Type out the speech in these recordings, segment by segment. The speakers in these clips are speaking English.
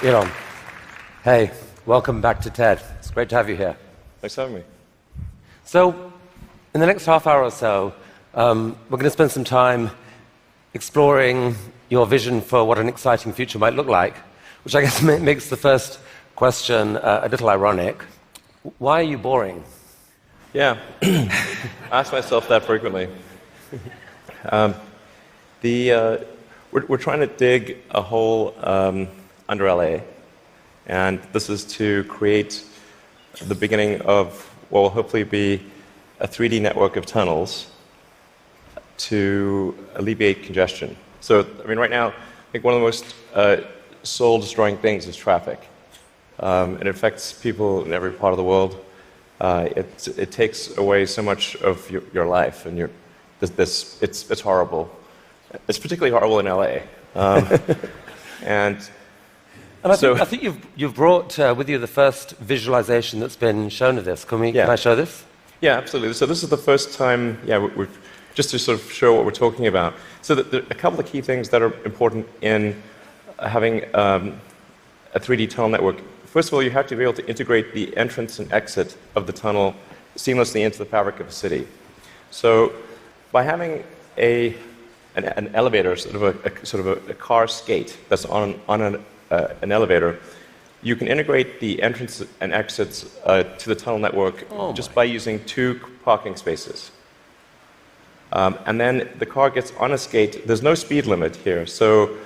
Elon, hey, welcome back to TED. It's great to have you here. Thanks for having me. So, in the next half hour or so, we're going to spend some time exploring your vision for what an exciting future might look like, which I guess makes the first question a little ironic. Why are you boring? Yeah, I ask myself that frequently. We're trying to dig a hole under LA, and this is to create the beginning of what will hopefully be a 3D network of tunnels to alleviate congestion. So, I mean, right now, I think one of the most soul-destroying things is traffic. It affects people in every part of the world. It takes away so much of your life, and it's horrible. It's particularly horrible in LA. I think you've brought with you the first visualization that's been shown of this. Can I show this? Yeah, absolutely. So this is the first time, we've just to sort of show what we're talking about. So there are a couple of key things that are important in having a 3D tunnel network. First of all, you have to be able to integrate the entrance and exit of the tunnel seamlessly into the fabric of a city. So by having an elevator, sort of a car skate that's on an elevator, you can integrate the entrance and exits to the tunnel network just by using 2 parking spaces. And then the car gets on a skate. There's no speed limit here, so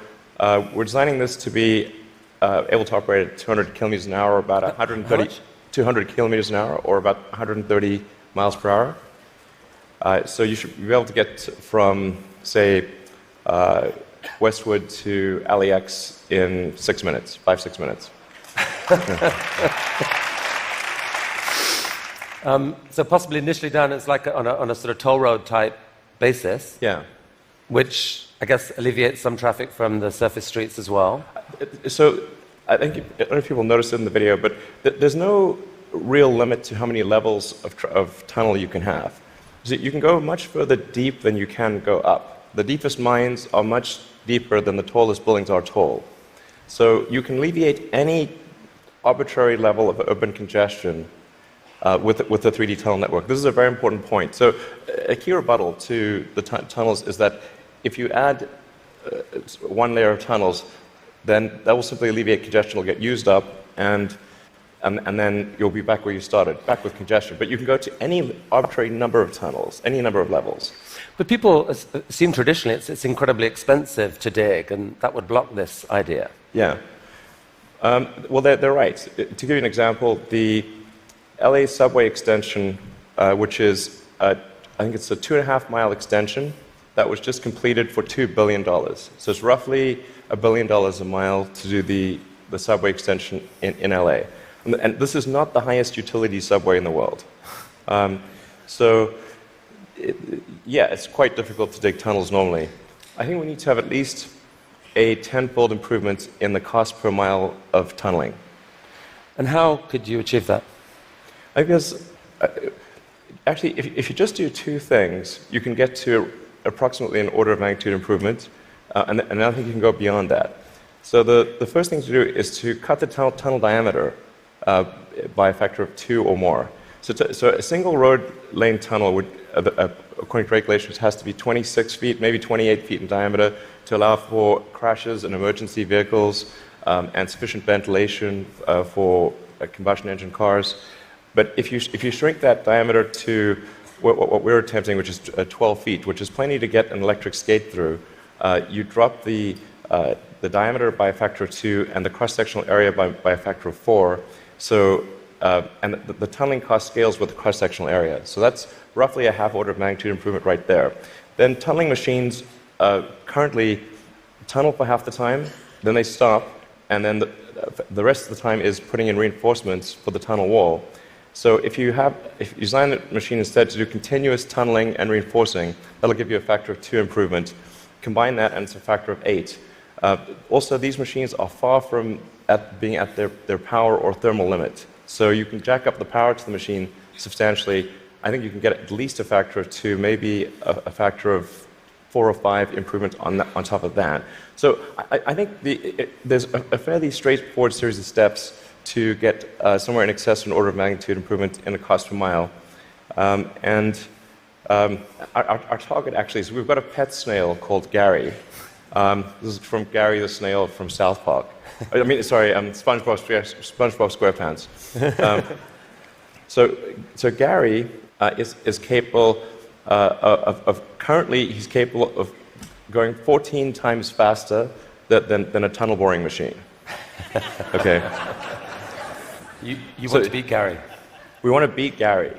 we're designing this to be able to operate at 200 kilometers an hour, or about 200 kilometers an hour, or about 130 miles per hour. So you should be able to get from, say, Westwood to LAX in 6 minutes, 5-6 minutes. So possibly initially done as like on a sort of toll road type basis. Yeah. Which I guess alleviates some traffic from the surface streets as well. So I don't know if people noticed it in the video, but there's no real limit to how many levels of tunnel you can have. So you can go much further deep than you can go up. The deepest mines are much deeper than the tallest buildings are tall. So you can alleviate any arbitrary level of urban congestion with the 3D tunnel network. This is a very important point. So a key rebuttal to the tunnels is that if you add one layer of tunnels, then that will simply alleviate congestion. It'll get used up, and then you'll be back where you started, back with congestion. But you can go to any arbitrary number of tunnels, any number of levels. But people assume traditionally it's incredibly expensive to dig, and that would block this idea. Yeah. Well, they're right. To give you an example, the LA subway extension, which is, I think it's a 2.5-mile extension, that was just completed for $2 billion. So it's roughly $1 billion a mile to do the subway extension in LA. And this is not the highest utility subway in the world. It's quite difficult to dig tunnels normally. I think we need to have at least a 10-fold improvement in the cost per mile of tunneling. And how could you achieve that? I guess, actually, if you just do 2 things, you can get to approximately an order of magnitude improvement, and I think you can go beyond that. So the first thing to do is to cut the tunnel diameter by a factor of 2 or more. So a single road lane tunnel would, according to regulations, has to be 26 feet, maybe 28 feet in diameter to allow for crashes and emergency vehicles and sufficient ventilation for combustion engine cars. But if you shrink that diameter to what we're attempting, which is 12 feet, which is plenty to get an electric skate through, you drop the diameter by a factor of 2 and the cross-sectional area by a factor of 4. So, and the tunneling cost scales with the cross-sectional area. So that's roughly a half order of magnitude improvement right there. Then tunneling machines currently tunnel for half the time, then they stop, and then the rest of the time is putting in reinforcements for the tunnel wall. So if you design the machine instead to do continuous tunneling and reinforcing, that'll give you a factor of 2 improvement. Combine that and it's a factor of 8. Also, these machines are far from being at their power or thermal limit. So you can jack up the power to the machine substantially. I think you can get at least a factor of 2, maybe a factor of 4 or 5 improvements on top of that. So I think there's a fairly straightforward series of steps to get somewhere in excess of an order of magnitude improvement in the cost per mile. Our target actually is we've got a pet snail called Gary. This is from Gary the snail from South Park. I mean, sorry, SpongeBob SquarePants. So Gary is capable currently he's capable of going 14 times faster than a tunnel boring machine. Okay. You want to beat Gary? We want to beat Gary.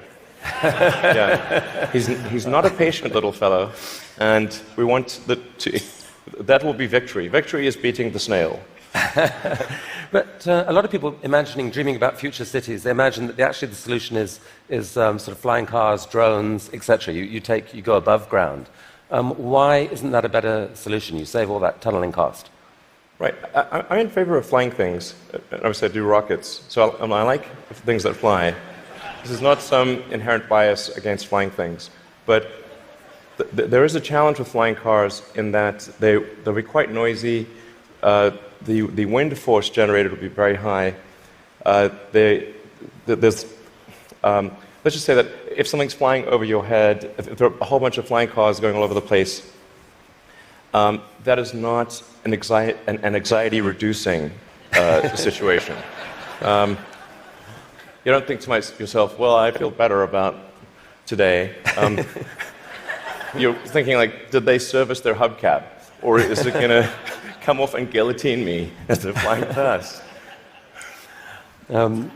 Yeah. He's not a patient little fellow, and we want that will be victory. Victory is beating the snail. But a lot of people dreaming about future cities, they imagine that actually the solution is sort of flying cars, drones, etc. You go above ground. Why isn't that a better solution? You save all that tunneling cost. Right. I'm in favor of flying things. Obviously, I do rockets, so I like things that fly. This is not some inherent bias against flying things, but there is a challenge with flying cars in that they'll be quite noisy. The wind force generated will be very high. Let's just say that if something's flying over your head, if there are a whole bunch of flying cars going all over the place, that is not an anxiety-reducing situation. You don't think to yourself, well, I feel better about today. You're thinking, like, did they service their hubcap? Or is it going to come off and guillotine me as they're flying past? And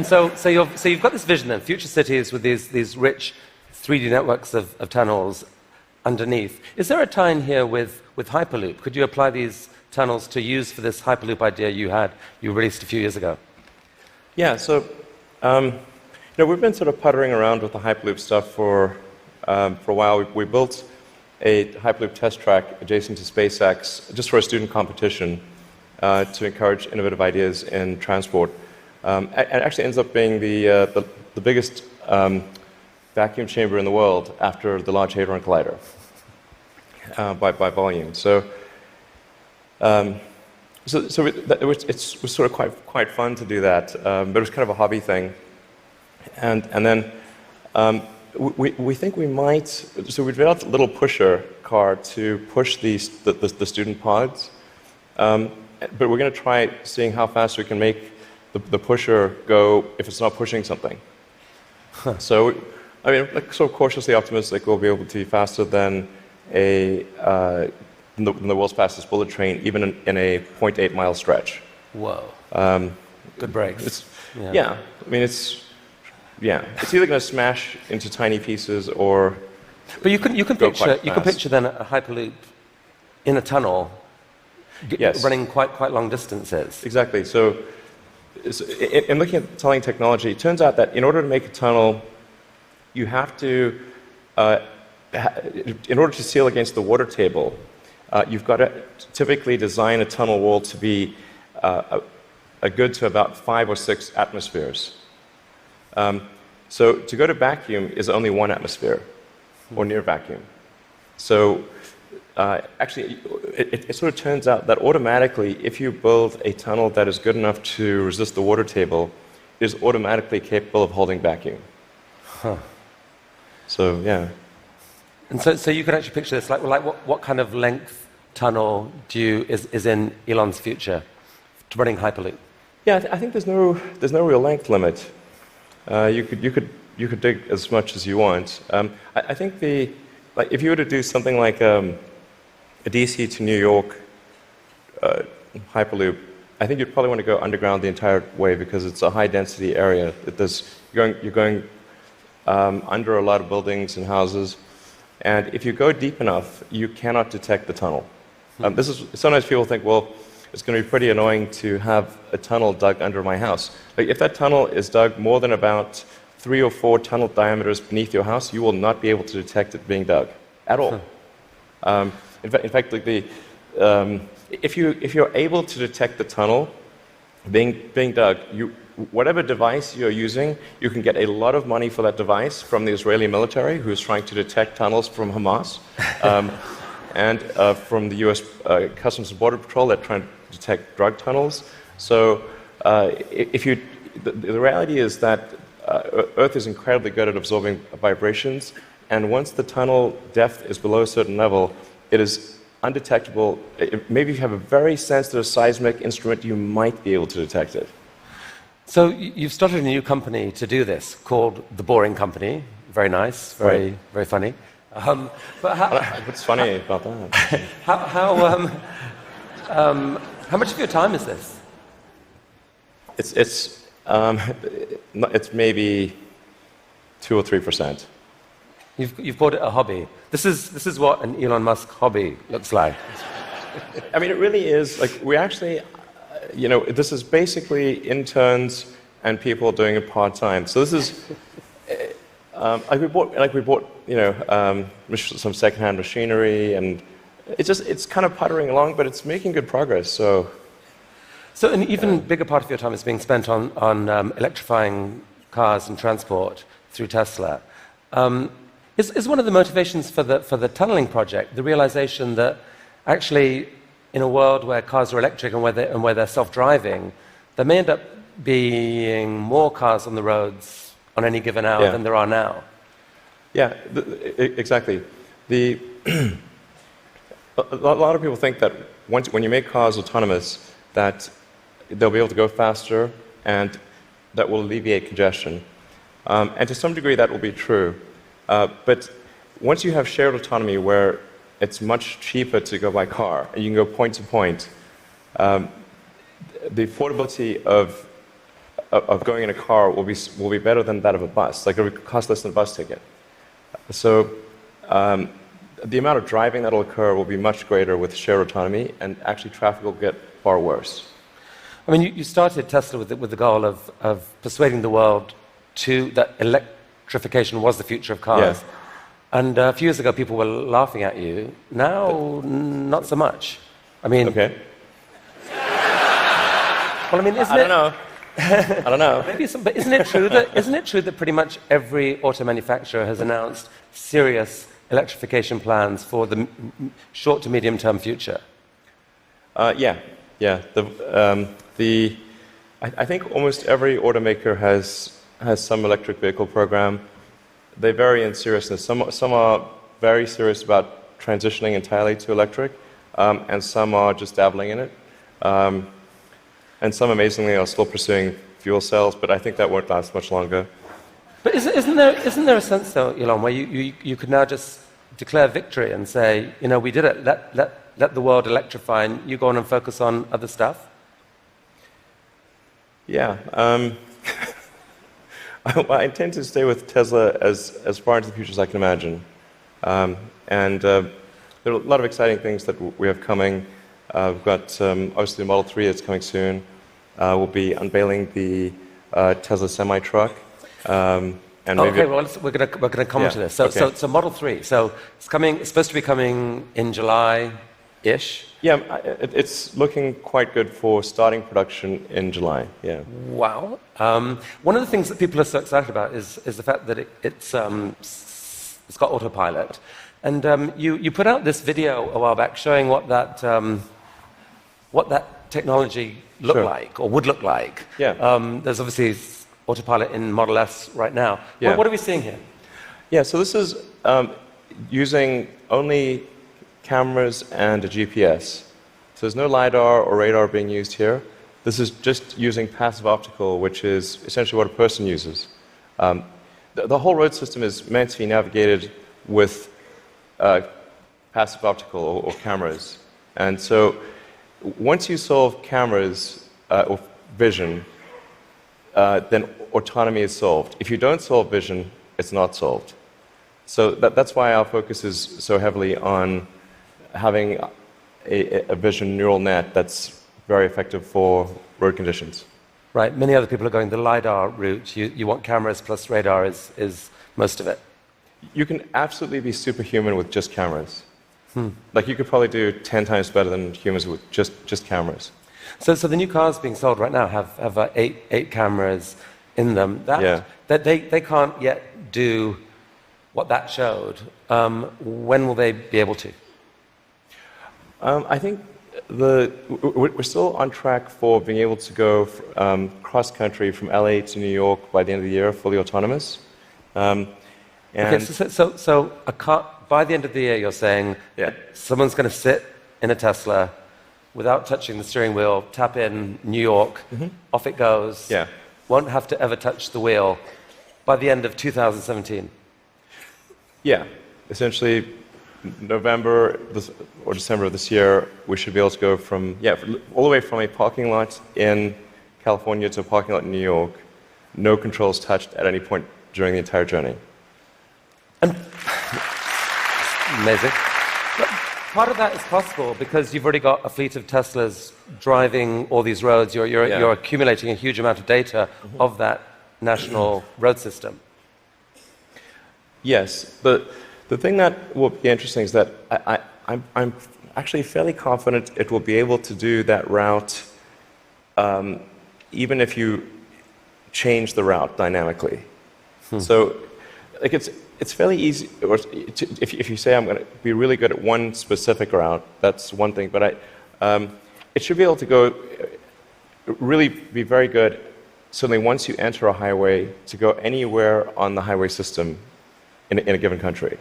so you've got this vision then, future cities with these rich 3D networks of tunnels underneath. Is there a tie-in here with Hyperloop? Could you apply these tunnels to use for this Hyperloop idea you released a few years ago? Yeah, so we've been sort of puttering around with the Hyperloop stuff for a while. We built a Hyperloop test track adjacent to SpaceX just for a student competition to encourage innovative ideas in transport. It actually ends up being the biggest vacuum chamber in the world after the Large Hadron Collider by volume. So it was sort of quite fun to do that, but it was kind of a hobby thing. And then we think we might. So we developed a little pusher car to push the student pods, but we're going to try seeing how fast we can make the pusher go if it's not pushing something. Huh. So, I mean, like, sort of cautiously optimistic we'll be able to be faster than the world's fastest bullet train, even in a 0.8 mile stretch. Whoa. Good brakes. Yeah. I mean, it's either going to smash into tiny pieces or. But you can picture then a Hyperloop in a tunnel, yes, running quite long distances. Exactly. So in looking at tunneling technology, it turns out that in order to make a tunnel, you have to, in order to seal against the water table, you've got to typically design a tunnel wall to be a good to about 5 or 6 atmospheres. So to go to vacuum is only 1 atmosphere, or near vacuum. So actually, it sort of turns out that automatically, if you build a tunnel that is good enough to resist the water table, it is automatically capable of holding vacuum. Huh. So, yeah. And so you can actually picture this, like what kind of length tunnel is in Elon's future to running Hyperloop? Yeah, I think there's no real length limit. You could dig as much as you want. I think if you were to do something like a DC to New York Hyperloop, I think you'd probably want to go underground the entire way because it's a high density area. You're going under a lot of buildings and houses, and if you go deep enough, you cannot detect the tunnel. Sometimes people think, well, it's going to be pretty annoying to have a tunnel dug under my house. Like, if that tunnel is dug more than about 3 or 4 tunnel diameters beneath your house, you will not be able to detect it being dug at all. In fact, like if you're able to detect the tunnel being dug, whatever device you're using, you can get a lot of money for that device from the Israeli military, who's trying to detect tunnels from Hamas, and from the U.S. Customs and Border Patrol that trying to detect drug tunnels. So the reality is that Earth is incredibly good at absorbing vibrations, and once the tunnel depth is below a certain level, it is undetectable. Maybe if you have a very sensitive seismic instrument, you might be able to detect it. So you've started a new company to do this called The Boring Company. Very nice, very funny. But what's funny about that? How much of your time is this? It's maybe 2 or 3%. You've called it a hobby. This is what an Elon Musk hobby looks like. I mean, it really is. Like, we actually, this is basically interns and people doing it part-time. So this is, we bought, some second-hand machinery, and it's kind of puttering along, but it's making good progress. So an even bigger part of your time is being spent on electrifying cars and transport through Tesla. Is one of the motivations for the tunneling project the realization that actually, in a world where cars are electric and where they're self-driving, there may end up being more cars on the roads on any given hour than there are now? Yeah, exactly. A lot of people think that when you make cars autonomous, that they'll be able to go faster and that will alleviate congestion. And to some degree, that will be true. But once you have shared autonomy where it's much cheaper to go by car, and you can go point to point, the affordability of going in a car will be better than that of a bus. Like, it will cost less than a bus ticket. So the amount of driving that will occur will be much greater with shared autonomy, and actually traffic will get far worse. I mean, you started Tesla with the goal of persuading the world that electrification was the future of cars. Yeah. And a few years ago, people were laughing at you. Now, not so much. I mean... Okay. Well, I mean, isn't it... I don't know. Maybe but isn't it true that pretty much every auto manufacturer has announced serious electrification plans for the short to medium term future? Yeah. I think almost every automaker has some electric vehicle program. They vary in seriousness. Some are very serious about transitioning entirely to electric, and some are just dabbling in it. And some, amazingly, are still pursuing fuel cells, but I think that won't last much longer. But isn't there a sense, though, Elon, where you could now just declare victory and say, we did it, let the world electrify, and you go on and focus on other stuff? Yeah. I intend to stay with Tesla as far into the future as I can imagine. And there are a lot of exciting things that we have coming. We've got, obviously, the Model 3 that's coming soon. We'll be unveiling the Tesla semi-truck. And maybe we're going to come to this. So Model 3. So it's supposed to be coming in July-ish. Yeah, it's looking quite good for starting production in July. Yeah. Wow. One of the things that people are so excited about is the fact that it's got autopilot. And you put out this video a while back showing what that technology looked like, or would look like. Yeah. There's obviously autopilot in Model S right now. Yeah. What are we seeing here? Yeah, so this is using only cameras and a GPS. So there's no LiDAR or radar being used here. This is just using passive optical, which is essentially what a person uses. The whole road system is meant to be navigated with passive optical or cameras. And so once you solve cameras or vision, then autonomy is solved. If you don't solve vision, it's not solved. So that's why our focus is so heavily on having a vision neural net that's very effective for road conditions. Right. Many other people are going the LiDAR route. You want cameras plus radar is most of it. You can absolutely be superhuman with just cameras. Like, you could probably do 10 times better than humans with just cameras. So the new cars being sold right now have eight cameras in them. That they can't yet do what that showed. When will they be able to? I think we're still on track for being able to go cross-country from LA to New York by the end of the year, fully autonomous. Okay, so a car, by the end of the year, you're saying someone's going to sit in a Tesla without touching the steering wheel, tap in New York, off it goes, won't have to ever touch the wheel by the end of 2017. Yeah, essentially November or December of this year, we should be able to go from, all the way from a parking lot in California to a parking lot in New York, no controls touched at any point during the entire journey. Amazing. But part of that is possible because you've already got a fleet of Teslas driving all these roads. You're accumulating a huge amount of data of that national road system. Yes, the thing that will be interesting is that I'm actually fairly confident it will be able to do that route even if you change the route dynamically. So, like it's fairly easy. If you say I'm going to be really good at one specific route, that's one thing. But it should be able to go really be very good. Certainly, once you enter a highway, to go anywhere on the highway system in a given country.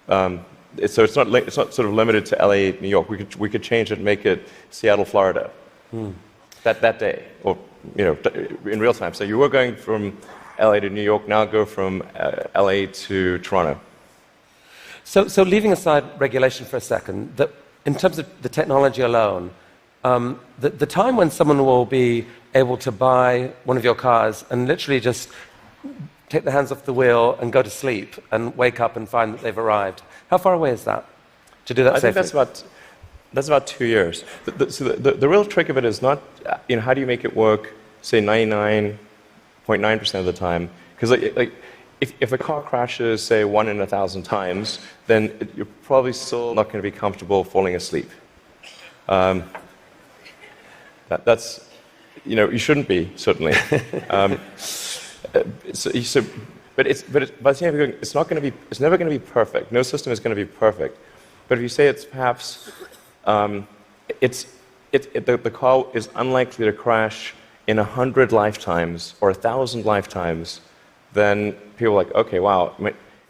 So it's not sort of limited to LA, New York. We could change it and make it Seattle, Florida, that day, or in real time. So you were going from LA to New York, now go from LA to Toronto. So leaving aside regulation for a second, in terms of the technology alone, the time when someone will be able to buy one of your cars and literally just take their hands off the wheel and go to sleep and wake up and find that they've arrived, how far away is that to do that safely? I think that's about 2 years. So the real trick of it is not, how do you make it work, say 99.9% of the time? Because if a car crashes, say 1 in 1,000 times, then you're probably still not going to be comfortable falling asleep. That's, you shouldn't be, certainly. But by the same time, it's never going to be perfect. No system is going to be perfect. But if you say it's perhaps, the car is unlikely to crash in 100 lifetimes or 1,000 lifetimes, then people are like, okay, wow,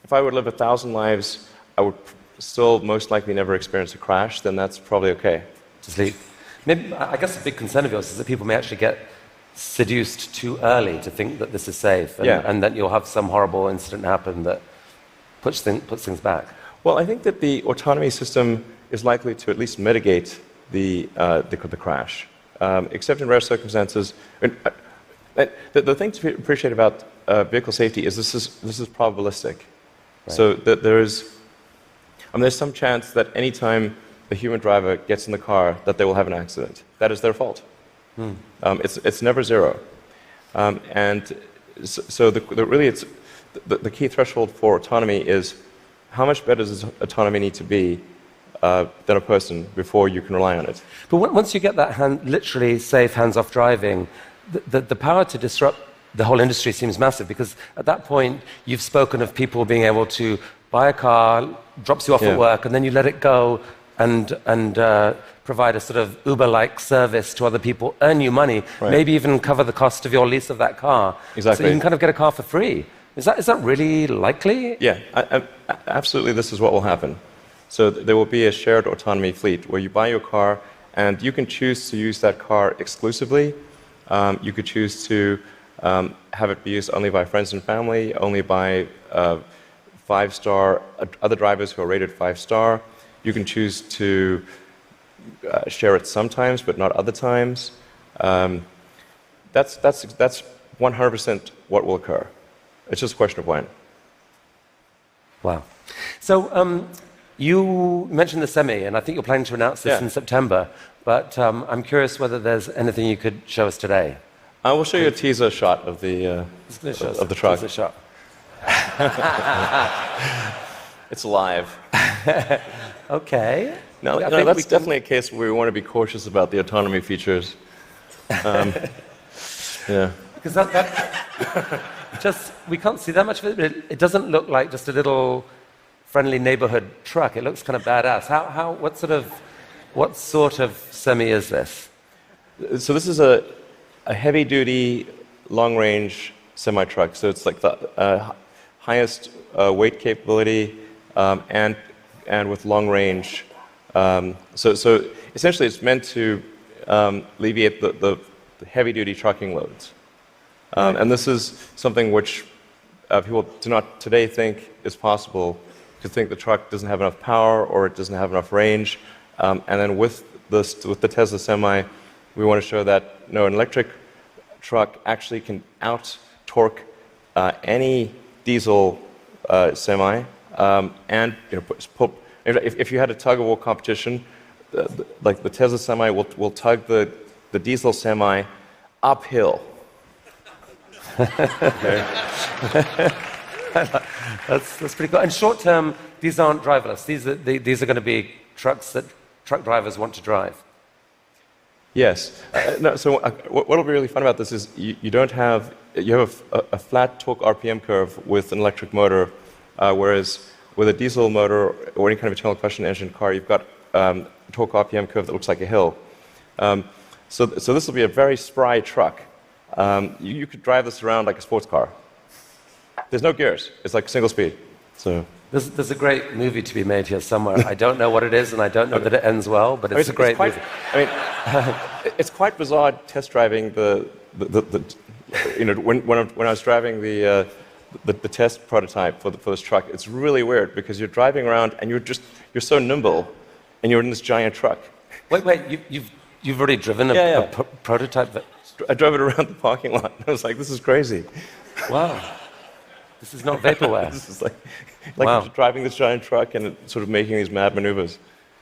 if I would live 1,000 lives, I would still most likely never experience a crash, then that's probably okay. To sleep. Maybe, I guess a big concern of yours is that people may actually get seduced too early to think that this is safe, and that you'll have some horrible incident happen that puts things back. Well, I think that the autonomy system is likely to at least mitigate the crash. Except in rare circumstances. The thing to appreciate about vehicle safety is this is probabilistic. Right. So that there's some chance that any time the human driver gets in the car that they will have an accident. That is their fault. It's never zero. And so the key threshold for autonomy is how much better does autonomy need to be than a person before you can rely on it. But once you get that literally safe hands-off driving, the power to disrupt the whole industry seems massive, because at that point you've spoken of people being able to buy a car, drops you off at work, and then you let it go and provide a sort of Uber-like service to other people, earn you money, maybe even cover the cost of your lease of that car. Exactly. So you can kind of get a car for free. Is that really likely? Yeah, absolutely. This is what will happen. So there will be a shared autonomy fleet where you buy your car and you can choose to use that car exclusively. You could choose to have it be used only by friends and family, only by 5-star other drivers who are rated 5-star. You can choose to share it sometimes, but not other times. That's 100% what will occur. It's just a question of when. Wow. So you mentioned the Semi, and I think you're planning to announce this in September, but I'm curious whether there's anything you could show us today. I will show you a teaser shot of the truck. Teaser shot. It's live. Okay. No, that's definitely a case where we want to be cautious about the autonomy features. Yeah. Because that just, we can't see that much of it, but it doesn't look like just a little friendly neighborhood truck. It looks kind of badass. What sort of semi is this? So this is a heavy-duty, long-range semi-truck. So it's like the highest weight capability and with long range. So essentially, it's meant to alleviate the heavy-duty trucking loads. And this is something which people do not today think is possible, to think the truck doesn't have enough power or it doesn't have enough range. And then with the Tesla Semi, we want to show that an electric truck actually can out-torque any diesel semi. And if you had a tug-of-war competition, like the Tesla Semi will tug the diesel Semi uphill. Okay. That's pretty cool. And short term, these aren't driverless. These are going to be trucks that truck drivers want to drive. Yes. So what will be really fun about this is you have a flat torque RPM curve with an electric motor, whereas with a diesel motor or any kind of internal combustion engine car, you've got a torque RPM curve that looks like a hill. So this will be a very spry truck. You could drive this around like a sports car. There's no gears. It's like single speed. So there's a great movie to be made here somewhere. I don't know what it is, and I don't know that it ends well, but it's a great movie. It's quite bizarre test driving when I was driving the test prototype for this truck. It's really weird because you're driving around and you're so nimble, and you're in this giant truck. Wait, you've already driven a prototype? I drove it around the parking lot. I was like, this is crazy. Wow. This is not vaporware. This is like wow. Driving this giant truck and sort of making these mad maneuvers.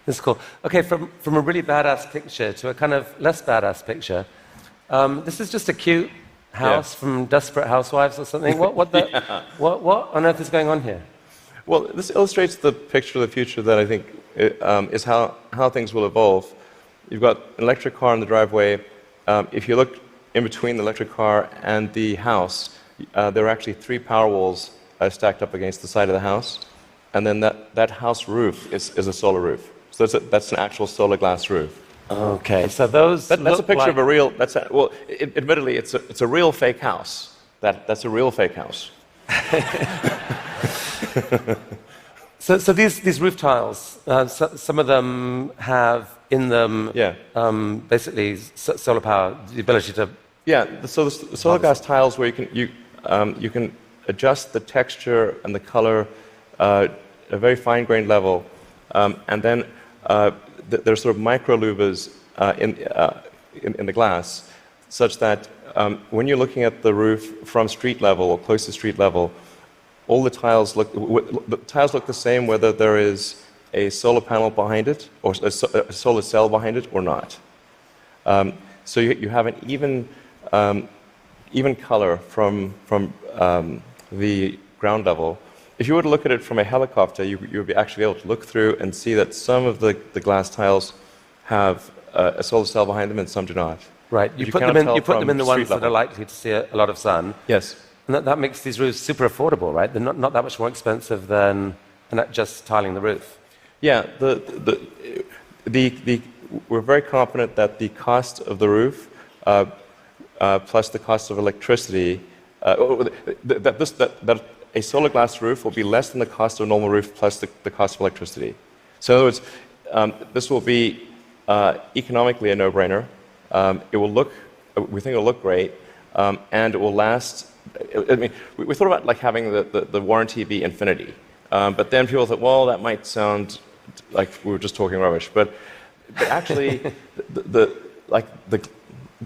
This is cool. Okay, from a really badass picture to a kind of less badass picture. This is just a cute house from Desperate Housewives or something. What on earth is going on here? Well, this illustrates the picture of the future that I think is how things will evolve. You've got an electric car in the driveway. If you look in between the electric car and the house, there are actually 3 power walls stacked up against the side of the house, and then that house roof is a solar roof. So that's an actual solar glass roof. Okay, so that's a picture of a real. Admittedly, it's a real fake house. That's a real fake house. So these roof tiles, some of them have in them basically solar power, the ability to. Yeah, so the solar glass tiles where you can adjust the texture and the color at a very fine-grained level, and then there's sort of micro louvers in the glass, such that when you're looking at the roof from street level or close to street level, all the tiles look the same whether there is a solar panel behind it or a solar cell behind it or not. So you have an even color from the ground level. If you were to look at it from a helicopter, you would be actually able to look through and see that some of the glass tiles have a solar cell behind them and some do not. Right. You put them in the ones that are likely to see a lot of sun. Yes. And that makes these roofs super affordable, right? They're not that much more expensive than just tiling the roof. Yeah. We're very confident that the cost of the roof plus the cost of electricity, that a solar glass roof will be less than the cost of a normal roof plus the cost of electricity. So in other words, this will be economically a no-brainer. We think it'll look great, and it will last. I mean, we thought about like having the warranty be infinity, but then people thought, well, that might sound like we were just talking rubbish. But actually,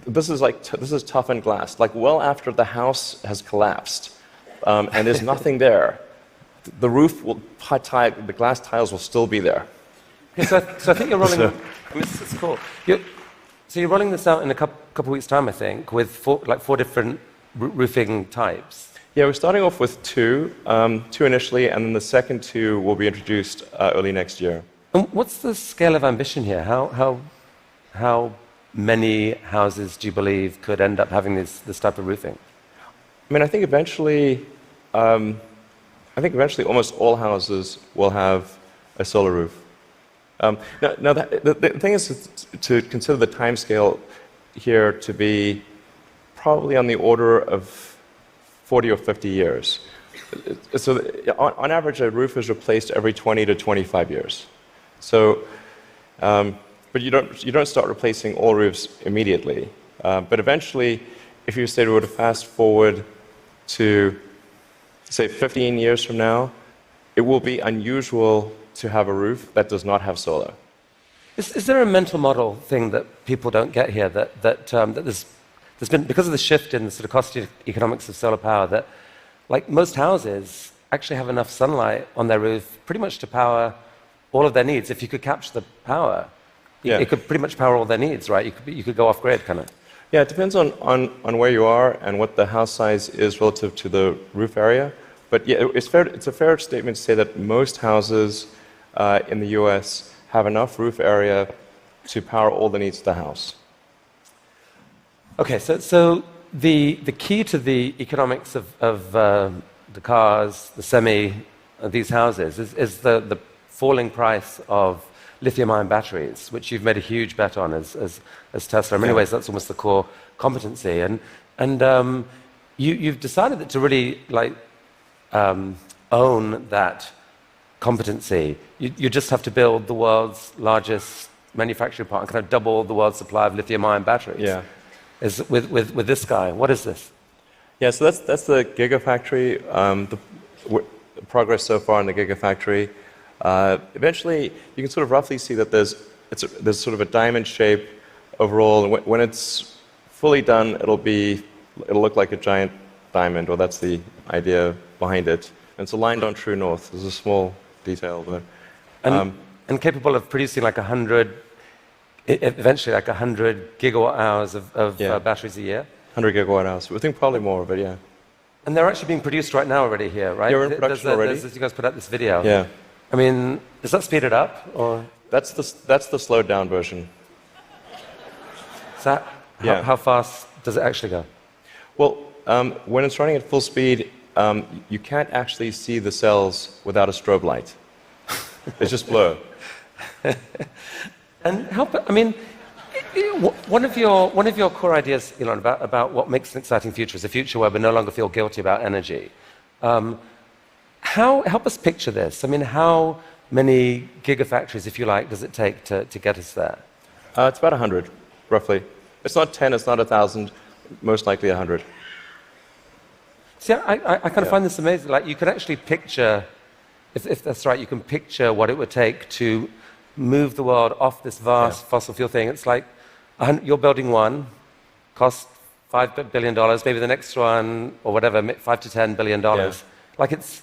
this is toughened glass. Like well after the house has collapsed, and there's nothing there, the roof the glass tiles will still be there. Okay, so I think you're rolling. This is cool. So you're rolling this out in a couple weeks' time, I think, with four different roofing types. Yeah, we're starting off with two initially, and then the second 2 will be introduced early next year. And what's the scale of ambition here? How many houses do you believe could end up having this type of roofing? I mean, I think eventually almost all houses will have a solar roof. Now the thing is to consider the time scale here to be probably on the order of 40 or 50 years. So on average, a roof is replaced every 20 to 25 years. So, but you don't start replacing all roofs immediately. But eventually, if you say we were to fast forward to, say, 15 years from now, it will be unusual to have a roof that does not have solar. Is there a mental model thing that people don't get here that there's been, because of the shift in the sort of cost economics of solar power, that like most houses actually have enough sunlight on their roof pretty much to power all of their needs. If you could capture the power, it could pretty much power all their needs, right? You could go off grid, kind of. Yeah, it depends on where you are and what the house size is relative to the roof area. But yeah, it's a fair statement to say that most houses in the US have enough roof area to power all the needs of the house. Okay, so the key to the economics of the cars, the these houses, is the falling price of lithium-ion batteries, which you've made a huge bet on as Tesla. In many ways, that's almost the core competency. And you've decided that to really own that competency, you just have to build the world's largest manufacturing plant and kind of double the world's supply of lithium-ion batteries. Yeah. With this guy. What is this? Yeah, so that's the Gigafactory. The progress so far in the Gigafactory. Eventually, you can sort of roughly see that there's sort of a diamond shape overall, and when it's fully done, it'll look like a giant diamond, or that's the idea behind it. And it's aligned on true north. There's a small detail there. And capable of producing eventually 100 gigawatt hours of batteries a year? 100 gigawatt hours. We think probably more, but yeah. And they're actually being produced right now already here, right? Yeah, we're in production already. You guys put out this video. Yeah. I mean, does that speed it up, or? That's the slowed down version. How fast does it actually go? Well, when it's running at full speed, you can't actually see the cells without a strobe light. It's just blur. And one of your core ideas, Elon, about what makes an exciting future is a future where we no longer feel guilty about energy. Help us picture this. I mean, how many gigafactories, if you like, does it take to get us there? It's about 100, roughly. It's not 10, it's not 1,000, most likely 100. See, I kind of find this amazing. Like, you can actually picture, if that's right, you can picture what it would take to move the world off this vast fossil fuel thing. It's like you're building one, costs $5 billion, maybe the next one, or whatever, $5 to $10 billion. Yeah. Like, it's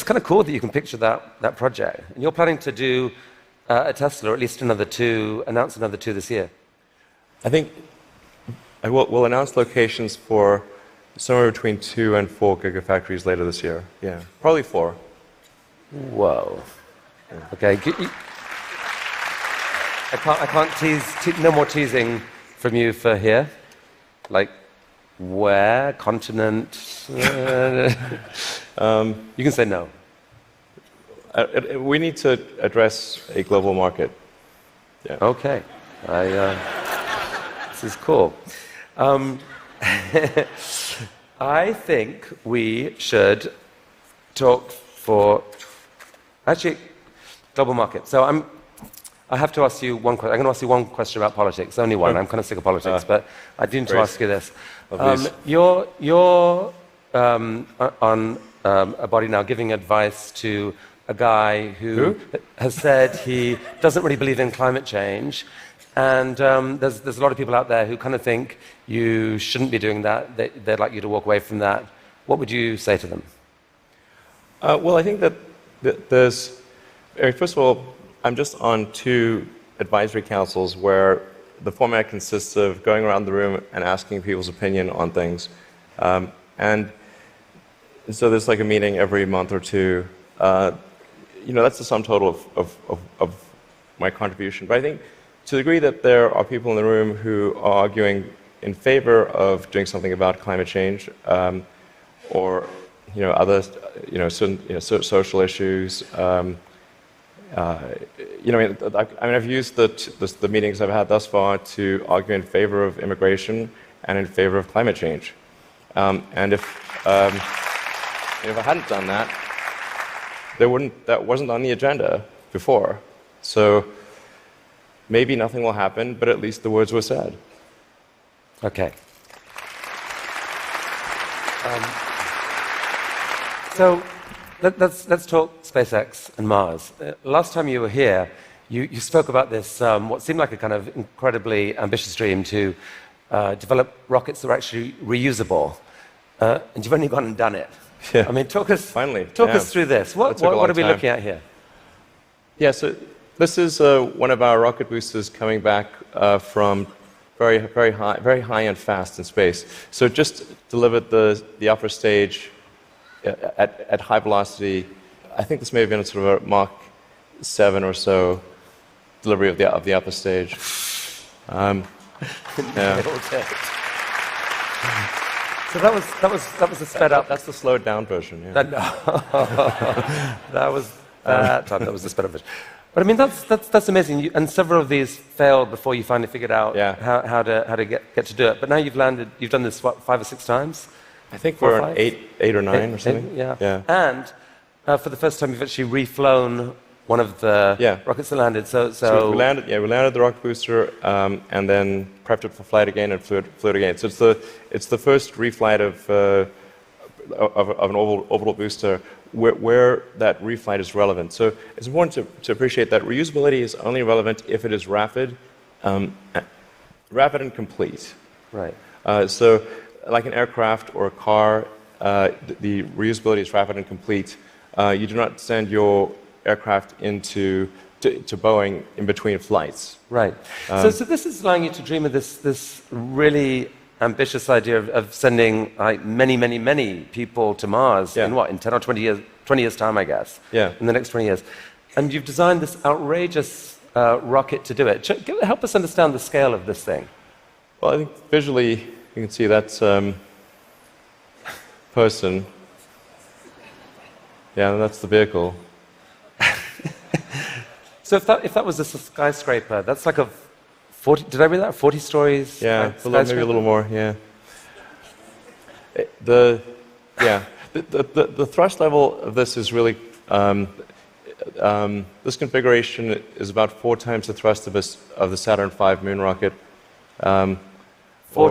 kind of cool that you can picture that project. And you're planning to do a Tesla, or at least announce another two this year. I think we'll announce locations for somewhere between 2 and 4 gigafactories later this year. Yeah, probably 4. Whoa. Yeah. Okay. I can't tease. No more teasing from you for here. Like, where? Continent? You can say no. We need to address a global market. Yeah. Okay. This is cool. I think we should talk for global market. So I have to ask you one question. I'm going to ask you one question about politics. Only one. I'm kind of sick of politics, but I do need to ask you this. You're on a body now giving advice to a guy who has said he doesn't really believe in climate change. And there's a lot of people out there who kind of think you shouldn't be doing that. They'd like you to walk away from that. What would you say to them? Well, I think that first of all, I'm just on 2 advisory councils where the format consists of going around the room and asking people's opinion on things. And so there's like a meeting every month or 2. that's the sum total of my contribution. But I think to the degree that there are people in the room who are arguing in favor of doing something about climate change, or other certain social issues. I've used the meetings I've had thus far to argue in favor of immigration and in favor of climate change. And if I hadn't done that, that wasn't on the agenda before. So maybe nothing will happen, but at least the words were said. Okay. So let's talk SpaceX and Mars. Last time you were here, you spoke about this, what seemed like a kind of incredibly ambitious dream to develop rockets that are actually reusable. And you've only gone and done it. Yeah. I mean, talk us through this. What are we looking at here? Yeah, so this is one of our rocket boosters coming back from very high and fast in space. So it just delivered the upper stage at high velocity. I think this may have been a sort of a Mach 7 or so delivery of the upper stage. Yeah. So that was a sped up. That's the slowed down version. Yeah. That was the sped up version. But I mean, that's amazing. And several of these failed before you finally figured out how to get to do it. But now you've landed. You've done this 5 or 6 times. I think we're on 8 or 9 or something. Yeah. And for the first time, you've actually reflown one of the rockets that landed. So we landed the rocket booster, and then prepped it for flight again and flew it again. So it's the first reflight of an orbital booster where that reflight is relevant. So it's important to appreciate that reusability is only relevant if it is rapid and complete. Right. So like an aircraft or a car, the reusability is rapid and complete. You do not send your aircraft to Boeing in between flights. Right. So this is allowing you to dream of this really ambitious idea of sending many people to Mars in 10 or 20 years time, I guess. Yeah. In the next 20 years. And you've designed this outrageous rocket to do it. Help us understand the scale of this thing. Well, I think visually you can see that's person. Yeah, and that's the vehicle. So if that was a skyscraper, that's like a 40. Did I read that? 40 stories. Yeah, maybe a little more. Yeah. The thrust level of this is really this configuration is about 4 times the thrust of the Saturn V moon rocket. 4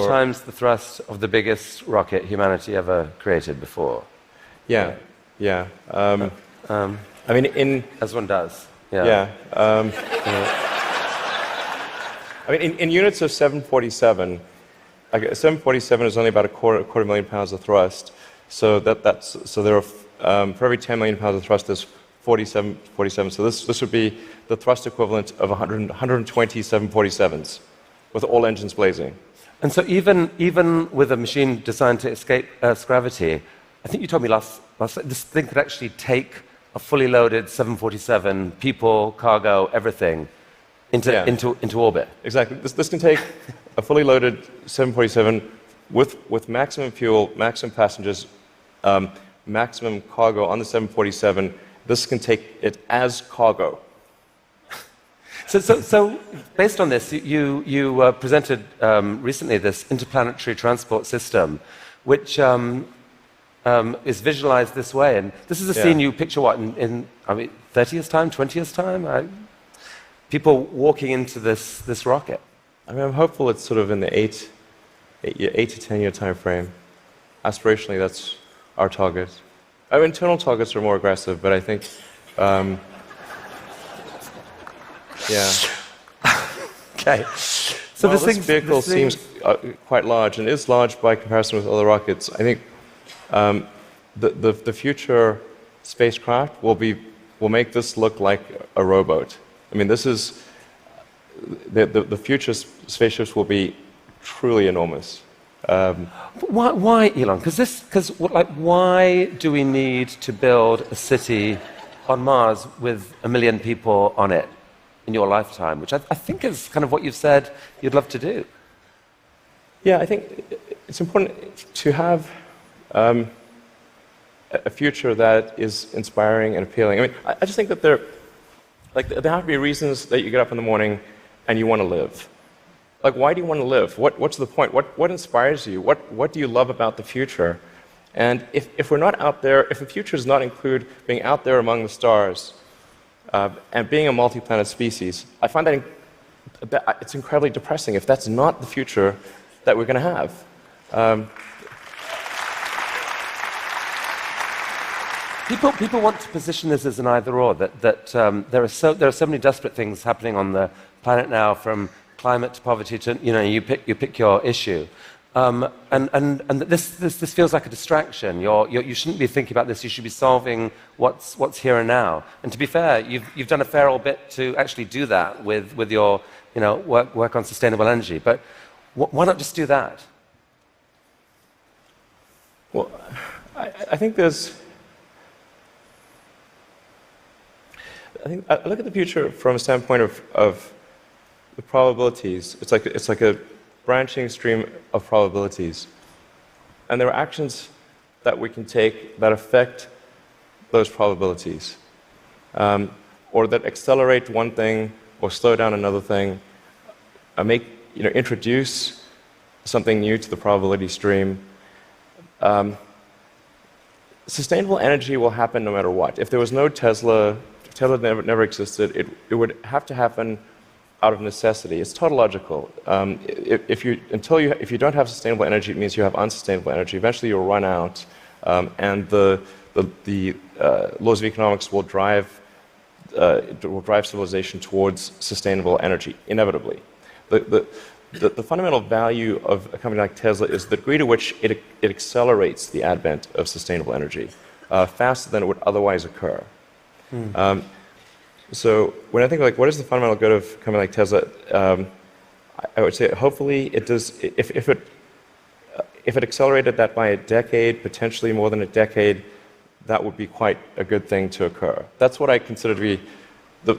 times the thrust of the biggest rocket humanity ever created before. Yeah. I mean, as one does. Yeah. I mean, in units of 747, 747 is only about a quarter million pounds of thrust. So so there are for every 10 million pounds of thrust, there's 47. So this would be the thrust equivalent of 120 747s, with all engines blazing. And so even with a machine designed to escape Earth's gravity, I think you told me last this thing could actually take a fully loaded 747, people, cargo, everything, into orbit. Exactly. This can take a fully loaded 747 with maximum fuel, maximum passengers, maximum cargo on the 747. This can take it as cargo. So based on this, you presented recently this interplanetary transport system, which is visualized this way. And this is a scene you picture in 30 years' time, 20 years' time? People walking into this rocket. I mean, I'm hopeful it's sort of in the 8 to 10 year time frame. Aspirationally, that's our target. Our internal targets are more aggressive, but I think, Okay. So this vehicle seems quite large, and is large by comparison with other rockets. I think the future spacecraft will make this look like a rowboat. I mean, this is the future spaceships will be truly enormous. Why, Elon? Because why do we need to build a city on Mars with 1 million people on it in your lifetime, which I think is kind of what you've said you'd love to do. Yeah, I think it's important to have a future that is inspiring and appealing. I mean, I just think that there have to be reasons that you get up in the morning and you want to live. Like, why do you want to live? What's the point? What inspires you? What do you love about the future? And if we're not out there, if the future does not include being out there among the stars and being a multi-planet species, I find that it's incredibly depressing if that's not the future that we're going to have. People want to position this as an either-or, that there are so many desperate things happening on the planet now, from climate to poverty to, you pick your issue. And this feels like a distraction. You shouldn't be thinking about this. You should be solving what's here and now. And to be fair, you've done a fair old bit to actually do that with your work on sustainable energy. But why not just do that? Well, I think I look at the future from a standpoint of the probabilities. It's like a branching stream of probabilities. And there are actions that we can take that affect those probabilities, or that accelerate one thing or slow down another thing, introduce something new to the probability stream. Sustainable energy will happen no matter what. If there was no Tesla, if Tesla never existed, it would have to happen out of necessity. It's tautological. If you don't have sustainable energy, it means you have unsustainable energy. Eventually, you'll run out, and the laws of economics will drive civilization towards sustainable energy inevitably. The fundamental value of a company like Tesla is the degree to which it accelerates the advent of sustainable energy faster than it would otherwise occur. So when I think what is the fundamental good of a company like Tesla, I would say hopefully it does. If it accelerated that by a decade, potentially more than a decade, that would be quite a good thing to occur. That's what I consider to be the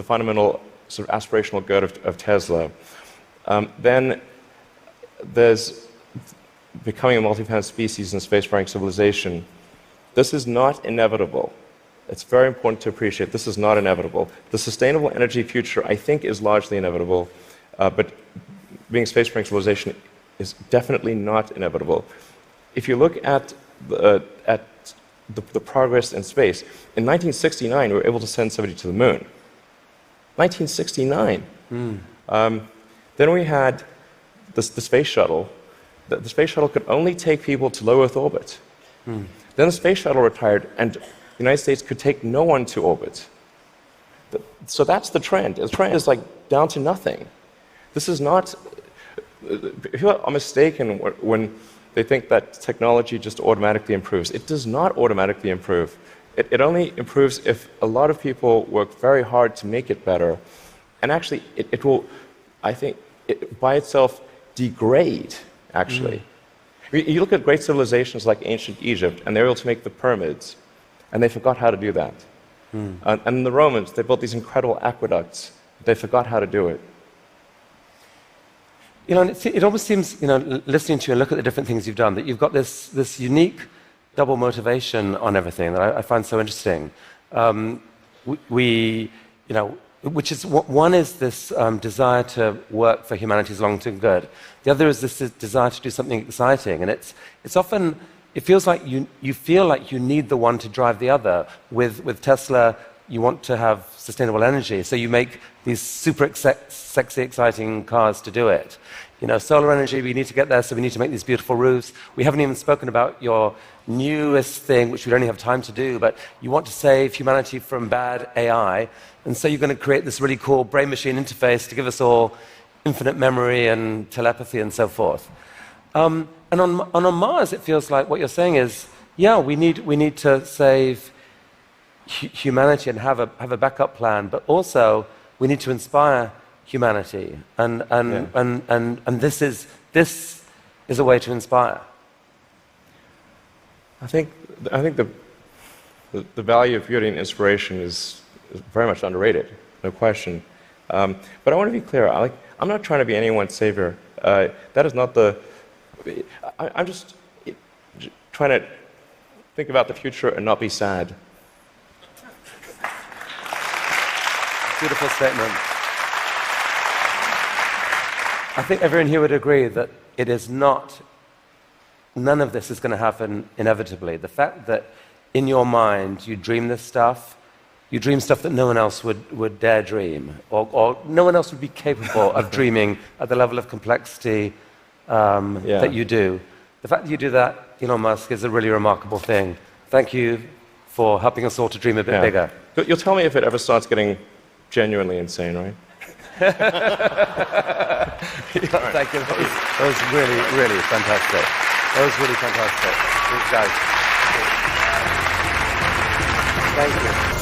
fundamental sort of aspirational good of Tesla. Then there's becoming a multi-planet species and spacefaring civilization. This is not inevitable. It's very important to appreciate this is not inevitable. The sustainable energy future, I think, is largely inevitable, but being a spacefaring civilization is definitely not inevitable. If you look at the progress in space, in 1969 we were able to send somebody to the moon. 1969. Then we had the space shuttle. The space shuttle could only take people to low Earth orbit. Then the space shuttle retired, and the United States could take no one to orbit. So that's the trend. The trend is down to nothing. This is not. People are mistaken when they think that technology just automatically improves. It does not automatically improve. It only improves if a lot of people work very hard to make it better. And actually, it will, I think, by itself degrade, actually. You look at great civilizations like ancient Egypt, and they were able to make the pyramids, and they forgot how to do that. And the Romans, they built these incredible aqueducts. They forgot how to do it. It almost seems, listening to you and look at the different things you've done, that you've got this unique double motivation on everything that I find so interesting. Which is, one is this desire to work for humanity's long-term good. The other is this desire to do something exciting. And it's often, it feels like you feel like you need the one to drive the other. With Tesla, you want to have sustainable energy, so you make these super sexy, exciting cars to do it. Solar energy, we need to get there, so we need to make these beautiful roofs. We haven't even spoken about your newest thing, which we don't have time to do, but you want to save humanity from bad AI, and so you're going to create this really cool brain-machine interface to give us all infinite memory and telepathy and so forth. And on Mars, it feels like what you're saying is, yeah, we need to save humanity and have a backup plan, but also we need to inspire humanity, and this is a way to inspire. I think the the value of beauty and inspiration is very much underrated, no question. But I want to be clear. I'm not trying to be anyone's savior. That is not the. I'm just trying to think about the future and not be sad. Beautiful statement. I think everyone here would agree that it is not, none of this is going to happen inevitably. The fact that in your mind you dream this stuff, you dream stuff that no one else would dare dream, or no one else would be capable of dreaming at the level of complexity that you do. The fact that you do that, Elon Musk, is a really remarkable thing. Thank you for helping us all to dream a bit bigger. You'll tell me if it ever starts getting genuinely insane, right? Thank you. That was really, really fantastic. That was really fantastic. Thanks, guys. Thank you.